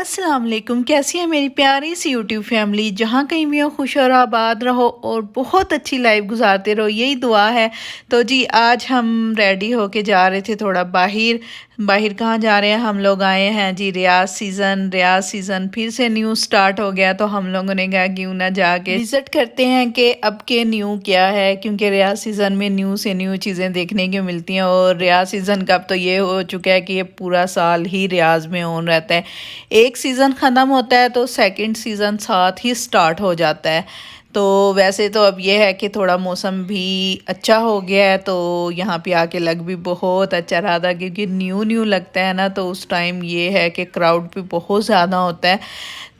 अस्सलाम वालेकुम। कैसी है मेरी प्यारी सी यूट्यूब फैमिली। जहाँ कहीं भी हो खुश और आबाद रहो और बहुत अच्छी लाइफ गुजारते रहो, यही दुआ है। तो जी आज हम रेडी होके जा रहे थे थोड़ा बाहर। बाहर कहाँ जा रहे हैं, हम लोग आए हैं जी रियाज सीज़न फिर से न्यू स्टार्ट हो गया। तो हम लोगों ने कहा क्यों ना जाके विज़िट करते हैं कि अब के न्यू क्या है, क्योंकि रियाज सीज़न में न्यू से न्यू चीज़ें देखने को मिलती हैं। और रियाज सीज़न का अब तो ये हो चुका है कि ये पूरा साल ही रियाज में ऑन रहता है। एक सीज़न ख़त्म होता है तो सेकंड सीज़न साथ ही स्टार्ट हो जाता है। तो वैसे तो अब ये है कि थोड़ा मौसम भी अच्छा हो गया है, तो यहाँ पे आके लग भी बहुत अच्छा रहा था, क्योंकि न्यू न्यू लगता है ना, तो उस टाइम ये है कि क्राउड भी बहुत ज़्यादा होता है।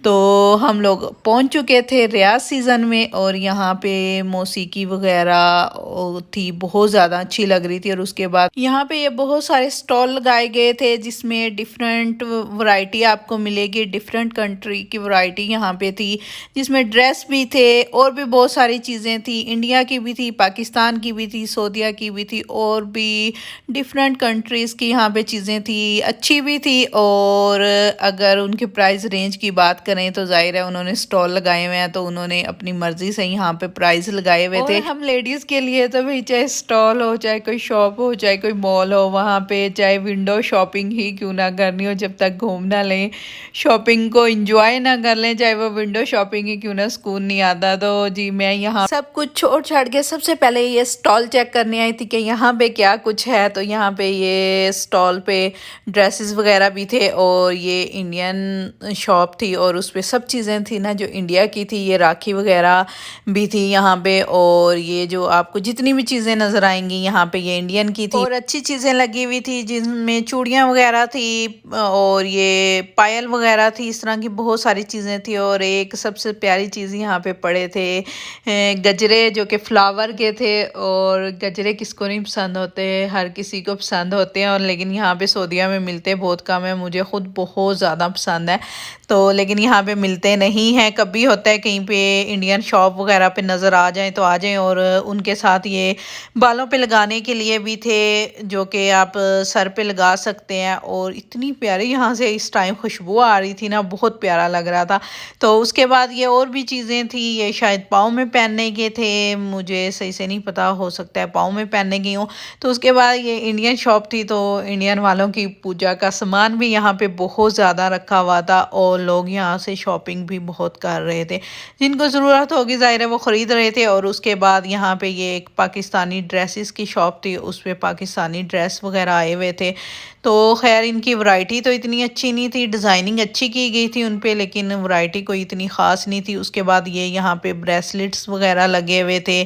तो हम लोग पहुंच चुके थे रियाज सीज़न में, और यहाँ पे मौसीकी वगैरह थी, बहुत ज़्यादा अच्छी लग रही थी। और उसके बाद यहाँ पे ये बहुत सारे स्टॉल लगाए गए थे जिसमें डिफरेंट वैरायटी आपको मिलेगी, डिफरेंट कंट्री की वैरायटी यहाँ पे थी, जिसमें ड्रेस भी थे और भी बहुत सारी चीज़ें थी। इंडिया की भी थी, पाकिस्तान की भी थी, सऊदीया की भी थी, और भी डिफरेंट कंट्रीज़ की यहाँ पे चीज़ें थी, अच्छी भी थी। और अगर उनके प्राइस रेंज की बात करें तो जाहिर है उन्होंने स्टॉल लगाए हुए हैं, तो उन्होंने अपनी मर्जी से यहाँ पे प्राइस लगाए हुए थे। हम लेडीज के लिए तो भाई चाहे स्टॉल हो, चाहे कोई शॉप हो, चाहे कोई मॉल हो, वहाँ पे चाहे विंडो शॉपिंग ही क्यों ना करनी हो, जब तक घूम ना लें, शॉपिंग को एंजॉय ना कर लें, चाहे वो विंडो शॉपिंग ही क्यों ना, सुकून नहीं आता। तो जी मैं यहाँ सब कुछ छोड़ छाड़ के सबसे पहले ये स्टॉल चेक करने आई थी कि यहाँ पे क्या कुछ है। तो यहाँ पे ये स्टॉल पे ड्रेसेस वगैरह भी थे, और ये इंडियन शॉप थी, और उस पे सब चीज़ें थी ना जो इंडिया की थी। ये राखी वगैरह भी थी यहाँ पे, और ये जो आपको जितनी भी चीज़ें नज़र आएंगी यहाँ पे ये इंडियन की थी। और अच्छी चीज़ें लगी हुई थी, जिनमें चूड़ियाँ वगैरह थी, और ये पायल वगैरह थी, इस तरह की बहुत सारी चीज़ें थी। और एक सबसे प्यारी चीज़ यहाँ पे पड़े थे गजरे, जो कि फ्लावर के थे। और गजरे किसको नहीं पसंद होते, हर किसी को पसंद होते हैं। और लेकिन यहाँ पे सऊदीया में मिलते बहुत कम है, मुझे ख़ुद बहुत ज़्यादा पसंद है। तो लेकिन यहाँ पे मिलते नहीं हैं। कभी होता है कहीं पे इंडियन शॉप वगैरह पे नज़र आ जाएं तो आ जाएं। और उनके साथ ये बालों पे लगाने के लिए भी थे, जो कि आप सर पे लगा सकते हैं। और इतनी प्यारी यहाँ से इस टाइम खुशबू आ रही थी ना, बहुत प्यारा लग रहा था। तो उसके बाद ये और भी चीज़ें थी, ये शायद पाँव में पहनने के थे, मुझे सही से नहीं पता, हो सकता है पाँव में पहनने की हूँ। तो उसके बाद ये इंडियन शॉप थी, तो इंडियन वालों की पूजा का सामान भी यहाँ पे बहुत ज़्यादा रखा हुआ था, और लोग यहाँ से शॉपिंग भी बहुत कर रहे थे, जिनको ज़रूरत होगी ज़ाहिर है वो ख़रीद रहे थे। और उसके बाद यहाँ पे ये एक पाकिस्तानी ड्रेसेस की शॉप थी, उस पर पाकिस्तानी ड्रेस वगैरह आए हुए थे। तो खैर इनकी वैरायटी तो इतनी अच्छी नहीं थी, डिज़ाइनिंग अच्छी की गई थी उन पे, लेकिन वैरायटी कोई इतनी ख़ास नहीं थी। उसके बाद ये यहाँ पे ब्रेसलेट्स वगैरह लगे हुए थे,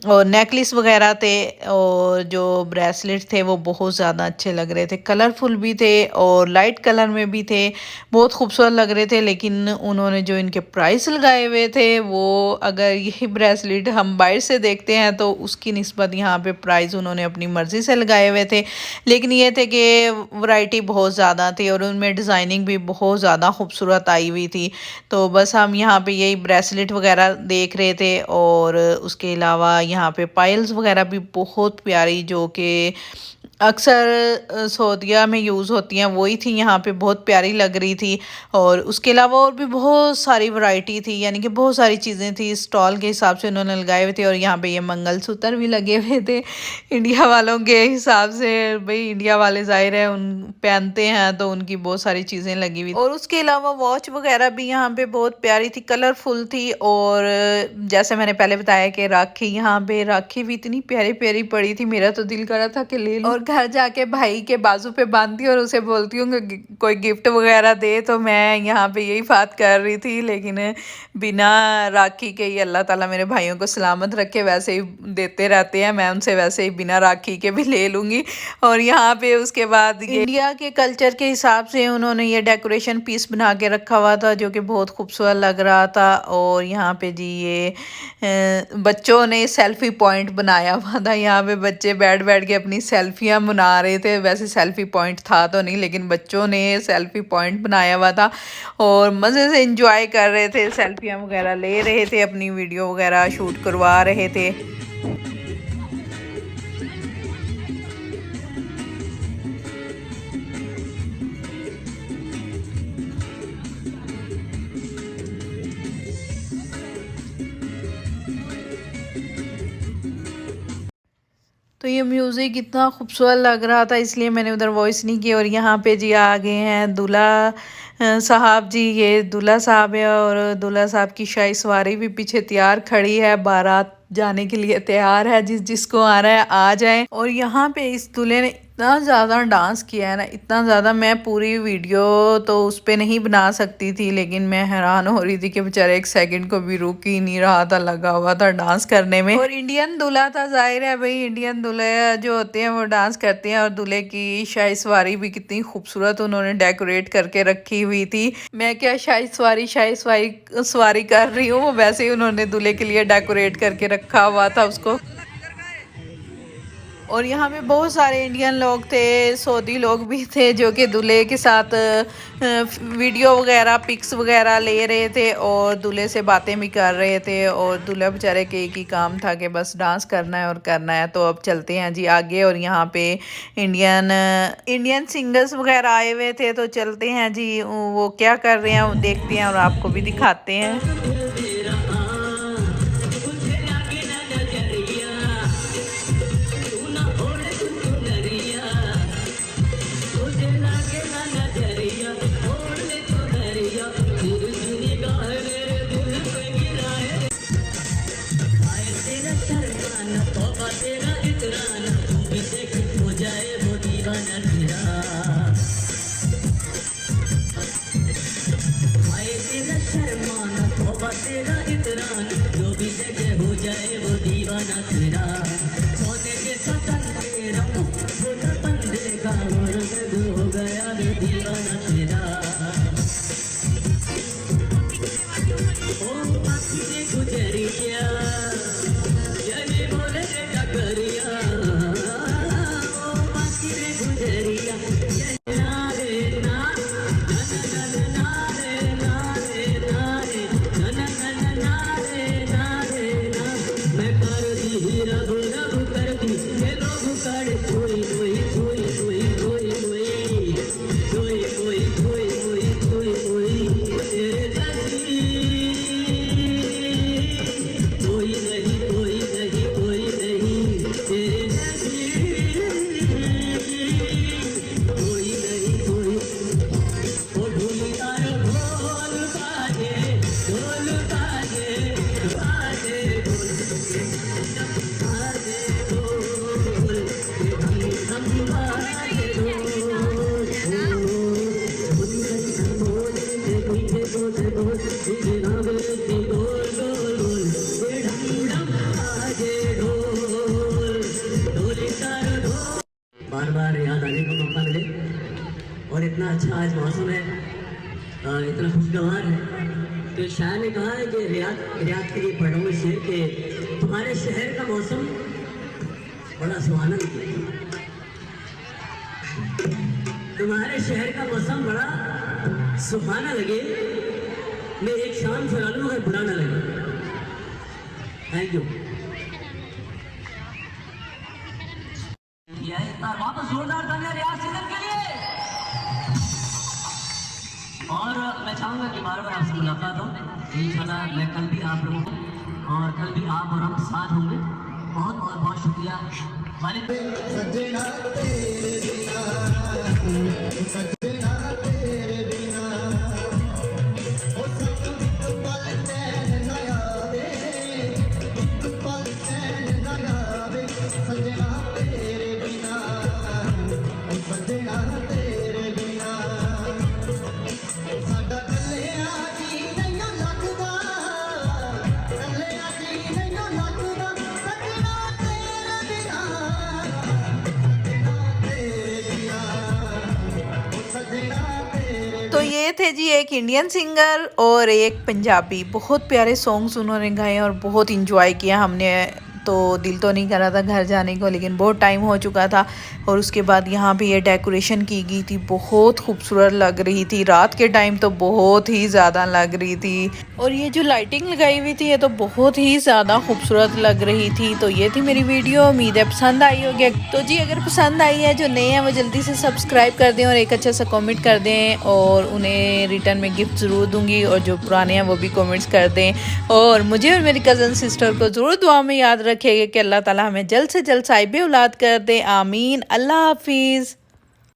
और नेकलेस वगैरह थे, और जो ब्रेसलेट थे वो बहुत ज़्यादा अच्छे लग रहे थे, कलरफुल भी थे और लाइट कलर में भी थे, बहुत खूबसूरत लग रहे थे। लेकिन उन्होंने जो इनके प्राइस लगाए हुए थे, वो अगर यही ब्रेसलेट हम बाहर से देखते हैं तो उसकी निस्बत यहाँ पे प्राइस उन्होंने अपनी मर्ज़ी से लगाए हुए थे। लेकिन ये थे कि वैरायटी बहुत ज़्यादा थी, और उनमें डिज़ाइनिंग भी बहुत ज़्यादा खूबसूरत आई हुई थी। तो बस हम यहाँ पे यही ब्रेसलेट वगैरह देख रहे थे, और उसके अलावा यहाँ पे पायल्स वगैरह भी बहुत प्यारी, जो कि अक्सर सऊदीया में यूज़ होती हैं, वही थी, यहाँ पे बहुत प्यारी लग रही थी। और उसके अलावा और भी बहुत सारी वैरायटी थी, यानी कि बहुत सारी चीज़ें थी, स्टॉल के हिसाब से उन्होंने लगाए हुए थे। और यहाँ पे ये मंगलसूत्र भी लगे हुए थे इंडिया वालों के हिसाब से, भाई इंडिया वाले ज़ाहिर है उन पहनते हैं, तो उनकी बहुत सारी चीज़ें लगी हुई। और उसके अलावा वॉच वगैरह भी यहाँ पे बहुत प्यारी थी, कलरफुल थी। और जैसे मैंने पहले बताया कि राखी, यहाँ पे राखी भी इतनी प्यारी प्यारी पड़ी थी, मेरा तो दिल कर रहा था कि ले लूं। और घर जाके भाई के बाजू पे बांधती और उसे बोलती हूँ कि कोई गिफ्ट वगैरह दे। तो मैं यहाँ पे यही बात कर रही थी, लेकिन बिना राखी के ही अल्लाह ताला मेरे भाइयों को सलामत रखे, वैसे ही देते रहते हैं, मैं उनसे वैसे ही बिना राखी के भी ले लूँगी। और यहाँ पे उसके बाद इंडिया के कल्चर के हिसाब से उन्होंने ये डेकोरेशन पीस बना के रखा हुआ था, जो कि बहुत खूबसूरत लग रहा था। और यहाँ पे जी ये बच्चों ने सेल्फी पॉइंट बनाया हुआ था, यहाँ पे बच्चे बैठ बैठ के अपनी सेल्फियाँ बना रहे थे। वैसे सेल्फी पॉइंट था तो नहीं, लेकिन बच्चों ने सेल्फी पॉइंट बनाया हुआ था, और मज़े से एंजॉय कर रहे थे, सेल्फियाँ वगैरह ले रहे थे, अपनी वीडियो वगैरह शूट करवा रहे थे। तो ये म्यूज़िक इतना खूबसूरत लग रहा था, इसलिए मैंने उधर वॉइस नहीं की। और यहाँ पे जी आ गए हैं दूल्हा साहब जी। ये दूल्हा साहब है और दूल्हा साहब की शाही सवारी भी पीछे तैयार खड़ी है, बारात जाने के लिए तैयार है। जिसको आ रहा है आ जाए। और यहाँ पे इस दूल्हे ने इतना ज़्यादा डांस किया है ना, इतना ज़्यादा, मैं पूरी वीडियो तो उस पर नहीं बना सकती थी, लेकिन मैं हैरान हो रही थी कि बेचारे एक सेकंड को भी रुक ही नहीं रहा था, लगा हुआ था डांस करने में। और इंडियन दूल्हा था, जाहिर है भाई इंडियन दूल्हे जो होते हैं वो डांस करते हैं। और दूल्हे की शाही सवारी भी कितनी खूबसूरत उन्होंने डेकोरेट करके रखी हुई थी। मैं क्या शाही सवारी कर रही हूँ, वैसे ही उन्होंने दूल्हे के लिए डेकोरेट करके रखा हुआ था उसको। और यहाँ पे बहुत सारे इंडियन लोग थे, सऊदी लोग भी थे, जो कि दूल्हे के साथ वीडियो वगैरह पिक्स वगैरह ले रहे थे और दूल्हे से बातें भी कर रहे थे। और दूल्हा बेचारे के एक ही काम था कि बस डांस करना है और करना है। तो अब चलते हैं जी आगे। और यहाँ पे इंडियन सिंगर्स वगैरह आए हुए थे, तो चलते हैं जी वो क्या कर रहे हैं देखते हैं और आपको भी दिखाते हैं। तेरा इतरान जो भी जगह हो जाए वो दीवाना तेरा सोने के सतन तेरा छोटा बंदे का और हो गया वे दीवाना तेरा ओ बाकी से गुजरिया ये बोले डगरिया ओ बाकी से गुजरिया बार बार याद आने का मौका मिले। और इतना अच्छा आज मौसम है, इतना खुशगवार है। तो शायर ने कहा है कि रियाद के लिए पढ़ रहा हूँ शेर के, तुम्हारे शहर का मौसम बड़ा सुहाना लगे, तुम्हारे शहर का मौसम बड़ा सुहाना लगे, मैं एक शाम चला लूँ अगर बुरा ना लगे। Thank you. वापस जोरदार तालियां रियाज सिंगर के लिए। और मैं चाहूंगा कि बार बार आपसे मुलाकात हो इंशाल्लाह। मैं कल भी आप लोगों को और कल भी आप और हम साथ होंगे। बहुत बहुत बहुत शुक्रिया। तो ये थे जी एक इंडियन सिंगर और एक पंजाबी। बहुत प्यारे सॉन्ग्स उन्होंने गाए और बहुत इंजॉय किया हमने। तो दिल तो नहीं कर रहा था घर जाने को, लेकिन बहुत टाइम हो चुका था। और उसके बाद यहाँ पे ये डेकोरेशन की गई थी, बहुत खूबसूरत लग रही थी। रात के टाइम तो बहुत ही ज़्यादा लग रही थी। और ये जो लाइटिंग लगाई हुई थी ये तो बहुत ही ज़्यादा खूबसूरत लग रही थी। तो ये थी मेरी वीडियो, उम्मीद है पसंद आई होगी। तो जी अगर पसंद आई है, जो नए हैं वो जल्दी से सब्सक्राइब कर दें और एक अच्छा सा कमेंट कर दें। और उन्हें रिटर्न में गिफ्ट ज़रूर दूँगी। और जो पुराने हैं वो भी कमेंट्स कर दें। और मुझे और मेरी कज़न सिस्टर को ज़रूर दुआ में याद रखेगा कि अल्लाह ताला हमें जल्द से जल्द साहिब औलाद कर दे। आमीन। अल्लाह हाफिज़।